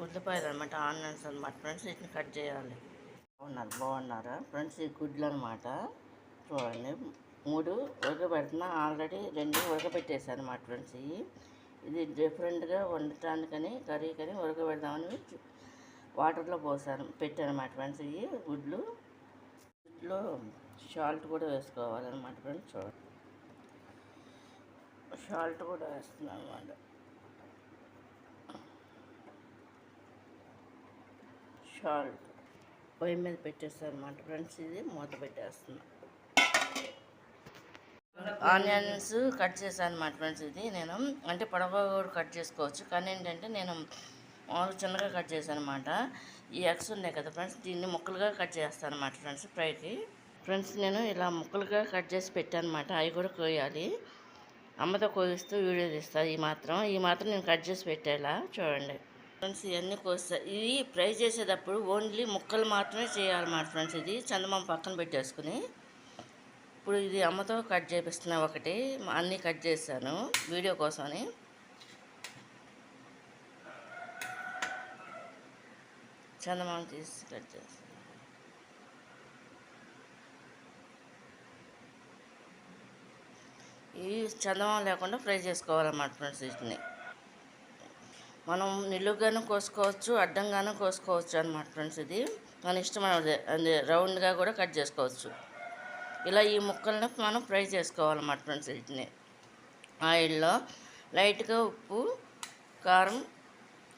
ఉల్లిపాయలు అనమాట, ఆనియన్స్ అనమాట ఫ్రెండ్స్. వీటిని కట్ చేయాలి. బాగున్నారా ఫ్రెండ్స్? ఈ గుడ్లు అనమాట చూడండి. 3 ఉడకబెడుతున్నా. ఆల్రెడీ 2 ఉడకబెట్టేసాను అనమాట ఫ్రెండ్స్. ఇది డిఫరెంట్గా వండటానికని కర్రీకని ఉడకబెడదామని వాటర్లో పెట్టాను అనమాట ఫ్రెండ్స్. ఇవి గుడ్లు. గుడ్లో సాల్ట్ కూడా వేసుకోవాలన్నమాట ఫ్రెండ్స్. చూడండి, సాల్ట్ కూడా వేస్తున్నాను అనమాట. సాల్ట్ పొయ్యి మీద పెట్టేస్తాను అనమాట ఫ్రెండ్స్. ఇది మూత పెట్టేస్తున్నా. ఆనియన్స్ కట్ చేశాను అనమాట ఫ్రెండ్స్. ఇది నేను అంటే పొడవుగా కూడా కట్ చేసుకోవచ్చు, కానీ ఏంటంటే నేను మామూలుగా చిన్నగా కట్ చేశాను అనమాట. ఈ ఎగ్స్ ఉన్నాయి కదా ఫ్రెండ్స్, దీన్ని ముక్కలుగా కట్ చేస్తాను అనమాట ఫ్రెండ్స్ ఫ్రైకి. ఫ్రెండ్స్ నేను ఇలా ముక్కలుగా కట్ చేసి పెట్టాను అనమాట. అవి కూడా కోయాలి. అమ్మతో కోయిస్తూ వీడియో తీస్తాను. ఈ మాత్రం నేను కట్ చేసి పెట్టేలా చూడండి ఫ్రెండ్స్. ఇవన్నీ కోస్తా. ఇవి ఫ్రై చేసేటప్పుడు ఓన్లీ ముక్కలు మాత్రమే చేయాలన్నమాట ఫ్రెండ్స్. ఇది చందమామ పక్కన పెట్టేసుకుని ఇప్పుడు ఇది అమ్మతో కట్ చేపిస్తున్నా. ఒకటి అన్నీ కట్ చేశాను వీడియో కోసమని. చందమామ తీసి కట్ చేస్తాను. ఇవి చందమామ లేకుండా ఫ్రై చేసుకోవాలన్నమాట ఫ్రెండ్స్. వీటిని మనం నిలువుగాను కోసుకోవచ్చు, అడ్డంగాను కోసుకోవచ్చు అన్నమాట ఫ్రెండ్స్. ఇది మన ఇష్టం. అది రౌండ్గా కూడా కట్ చేసుకోవచ్చు. ఇలా ఈ ముక్కల్ని మనం ఫ్రై చేసుకోవాలన్నమాట ఫ్రెండ్స్. వీటిని ఆయిల్లో లైట్గా ఉప్పు కారం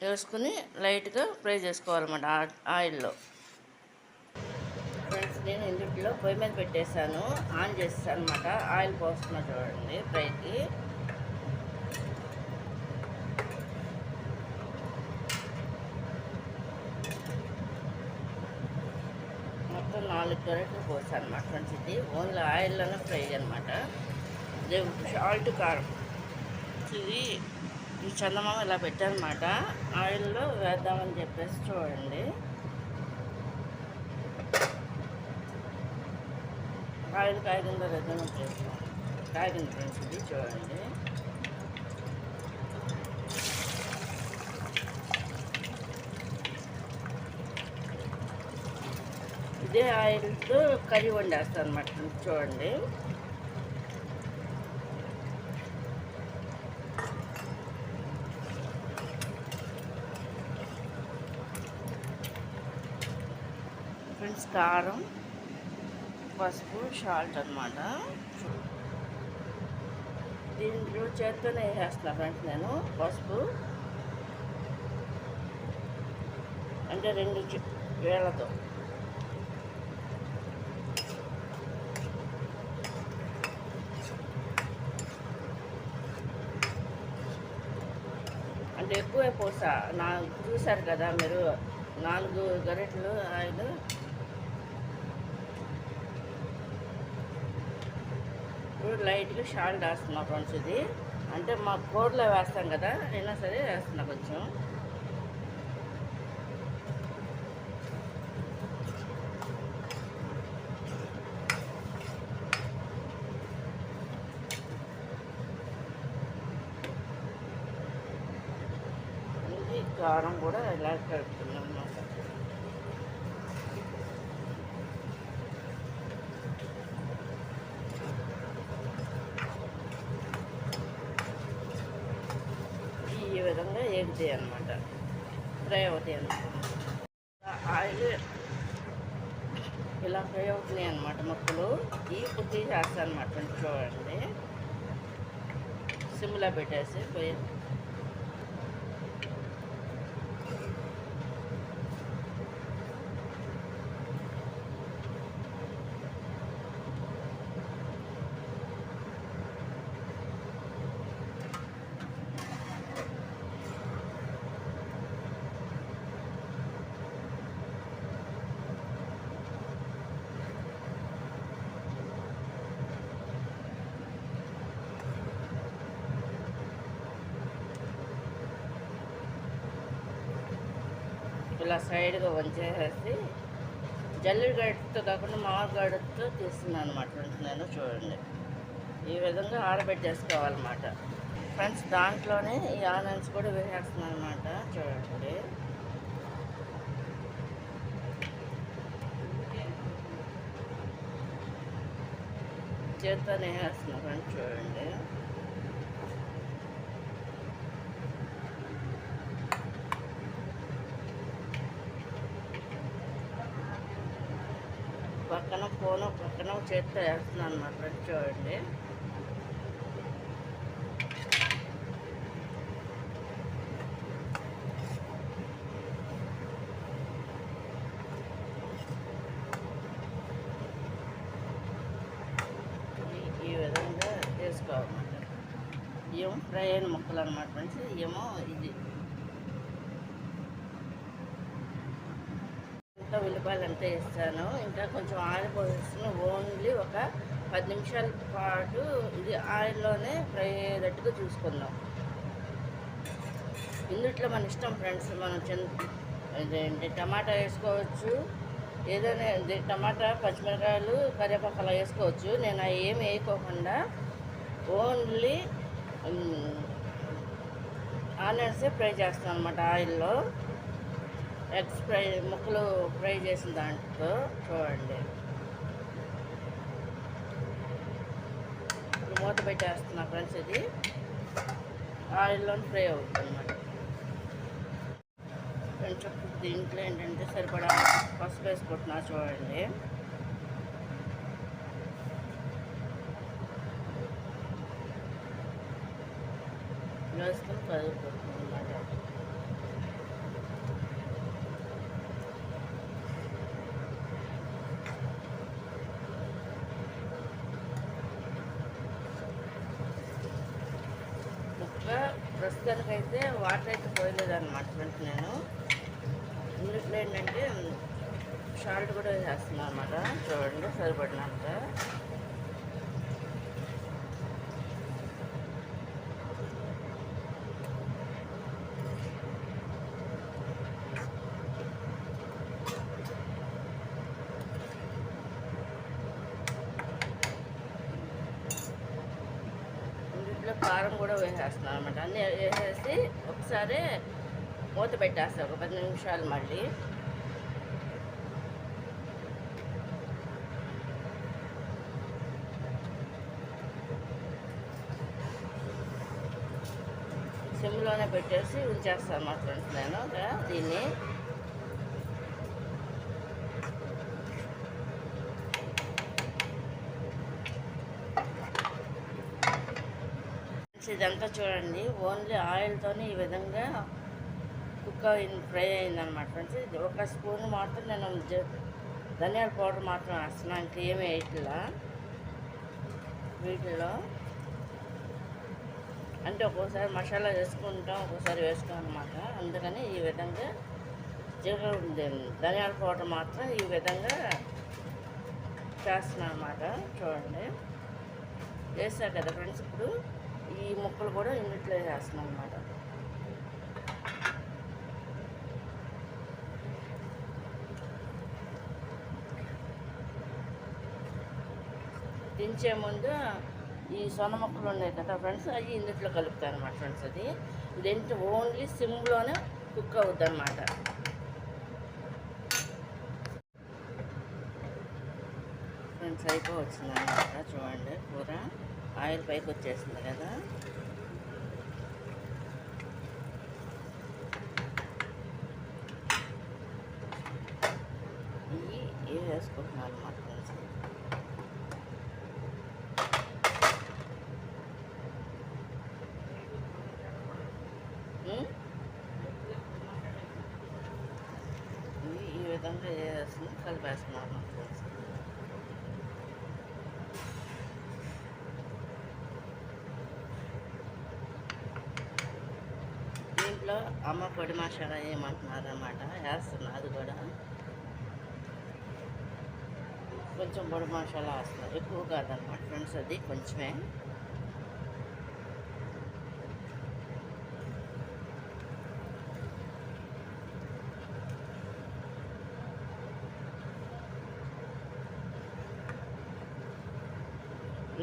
వేసుకుని లైట్గా ఫ్రై చేసుకోవాలన్నమాట ఆయిల్లో ఫ్రెండ్స్. నేను ఇందులో పొయ్యి మీద పెట్టేశాను, ఆన్ చేస్తాను అనమాట. ఆయిల్ పోస్తున్నా చూడండి ఫ్రైకి. మొత్తం 4 గరిటెలు పోసాను అనమాట ఫ్రెండ్స్. ఇది ఓన్లీ ఆయిల్లోనే ఫ్రై అనమాట. ఇది సాల్ట్ కారం. ఇది ఈ చందమామ ఇలా పెట్టానమాట. ఆయిల్లో వేద్దామని చెప్పేసి చూడండి. ఆయిల్ కాగిందో లేదో కాగింది ఫ్రెండ్స్. ఇది చూడండి. ఇదే ఆయిల్తో కర్రీ వండేస్తాను అనమాట చూడండి. ఫ్రెండ్స్ కారం, పసుపు, సాల్ట్ అనమాట. దీంట్లో చేత్తోనే వేసేస్తున్నా ఫ్రెండ్స్ నేను. పసుపు అంటే 2 వేళ్ళతో. అంటే ఎక్కువే పోసా. చూసారు కదా మీరు, 4 గరిటెలు ఆయిల్. ఇప్పుడు లైట్గా సాల్ట్ వేస్తున్నా ఫ్రెండ్స్. ఇది అంటే మా కూరలో వేస్తాం కదా, అయినా సరే వేస్తున్నా కొంచెం. ఇది కారం కూడా ఇలా కలుపుతున్నాం అన్నమాట. ఈ విధంగా ఎగుతాయి అన్నమాట, ఫ్రై అవుతాయి అన్నమాట. ఆయిల్ ఇలా ఫ్రై అవుతున్నాయి అన్నమాట ముక్కలు. ఇప్పుడు తీసేస్తాను అన్నమాట. చూడండి, సిమ్లో పెట్టేసి పోయి ఇలా సైడ్గా వంచేసి జల్లెడ గడ్డతో కాకుండా మామూలు గడ్డతో తీస్తున్నాను అనమాట ఫ్రెండ్స్ నేను. చూడండి, ఈ విధంగా ఆరబెట్టేసుకోవాలన్నమాట ఫ్రెండ్స్. దాంట్లోనే ఈ ఆనియన్స్ కూడా వేసేస్తున్నాను అనమాట. చూడండి. చేత్తోనే వేస్తున్నా ఫ్రెండ్స్, చూడండి. పక్కన ఫోను పక్కన చేత్తో వేస్తున్నాను అన్నమాట ఫ్రెండ్స్, చూడండి. ఈ విధంగా చేసుకోవాలన్నమాట. ఏమో ఫ్రై అయిన ముక్కలు అన్నమాట ఫ్రెండ్స్. ఏమో ఇది ఇంకా ఉల్లిపాయలు అంతా వేస్తాను. ఇంకా కొంచెం ఆయిల్ పోసేస్తాను. ఓన్లీ ఒక 10 నిమిషాల పాటు ఇది ఆయిల్లోనే ఫ్రై అయ్యేటట్టుగా చూసుకుందాం. ఇందుట్లో మన ఇష్టం ఫ్రెండ్స్. మనం ఇదేంటి టమాటా వేసుకోవచ్చు, ఏదైనా టమాటా, పచ్చిమిరకాయలు, కరివేపాకు అలా వేసుకోవచ్చు. నేను అవి ఏమి వేయకోకుండా ఓన్లీ ఆనియన్సే ఫ్రై చేస్తాను అన్నమాట ఆయిల్లో. ఎగ్స్ ఫ్రై ముక్కలు ఫ్రై చేసిన దాంట్లో చూడండి. మూత పెట్టేస్తున్నా ఫ్రెండ్స్. ఇది ఆయిల్లో ఫ్రై అవుతుంది అన్నమాట కొంచెం. దీంట్లో ఏంటంటే సరిపడా పసుపు వేసుకుంటున్నా చూడండి. వేసుకొని కలుపుకుంటున్నాం అన్నమాట. ప్రస్తుతానికైతే వాటర్ అయితే పోయలేదన్నమాట ఫ్రెండ్స్. నేను ఇందులో ఏంటంటే సాల్ట్ కూడా వేసేస్తున్నాను అన్నమాట. చూడండి సరిపడినంత. కారం కూడా వేసేస్తున్నాను అనమాట. అన్నీ వేసేసి ఒకసారి మూత పెట్టేస్తాను ఒక 10 నిమిషాలు. మళ్ళీ సిమ్లోనే పెట్టేసి ఉంచేస్తాను అన్నమాట ఫ్రెండ్స్ నేను దీన్ని. ఇదంతా చూడండి ఓన్లీ ఆయిల్తోనే ఈ విధంగా ఫ్రై అయిందనమాట ఫ్రెండ్స్. ఇది ఒక స్పూన్ మాత్రం నేను ధనియాల పౌడర్ మాత్రం వేస్తున్నాను, ఇంకేమీ వేయట్లా వీటిలో. అంటే ఒక్కోసారి మసాలా వేసుకుంటాం, ఒక్కోసారి వేసుకోం అనమాట. అందుకని ఈ విధంగా ధనియాల పౌడర్ మాత్రం ఈ విధంగా చేస్తున్నాను అనమాట. చూడండి వేసా కదా ఫ్రెండ్స్. ఇప్పుడు ఈ ముక్కలు కూడా ఇందులో వేస్తున్నాం అనమాట. దించే ముందు ఈ సొన ముక్కలు ఉన్నాయి కదా ఫ్రెండ్స్, అవి ఇందులో కలుపుతాను అనమాట ఫ్రెండ్స్. అది ఇదేంటి ఓన్లీ సిమ్లోనే కుక్ అవుద్ది అనమాట. ఫ్రెండ్స్ అయిపోవచ్చింది అనమాట. చూడండి కూర ఆయిల్ పైకి వచ్చేసింది కదా. ఇవి వేసుకుంటున్నాను అనమాట ఫ్రెండ్స్. ఈ విధంగా వేసి కలిపేస్తున్నాను ఫ్రెండ్స్. దీంట్లో అమ్మ పొడి మసాలా ఏమంటున్నారు అన్నమాట, వేస్తున్నా. అది కూడా కొంచెం పొడి మసాలా వేస్తున్నారు, ఎక్కువ కాదన్నమాట ఫ్రెండ్స్. అది కొంచెమే.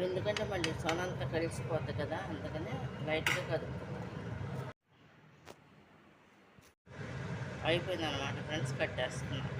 ఎందుకంటే మళ్ళీ సొనంతా కలిసిపోద్ది కదా, అందుకనే లైట్గా కదుపుతుంది. అయిపోయిందన్నమాట ఫ్రెండ్స్, కట్టేస్తున్నాను.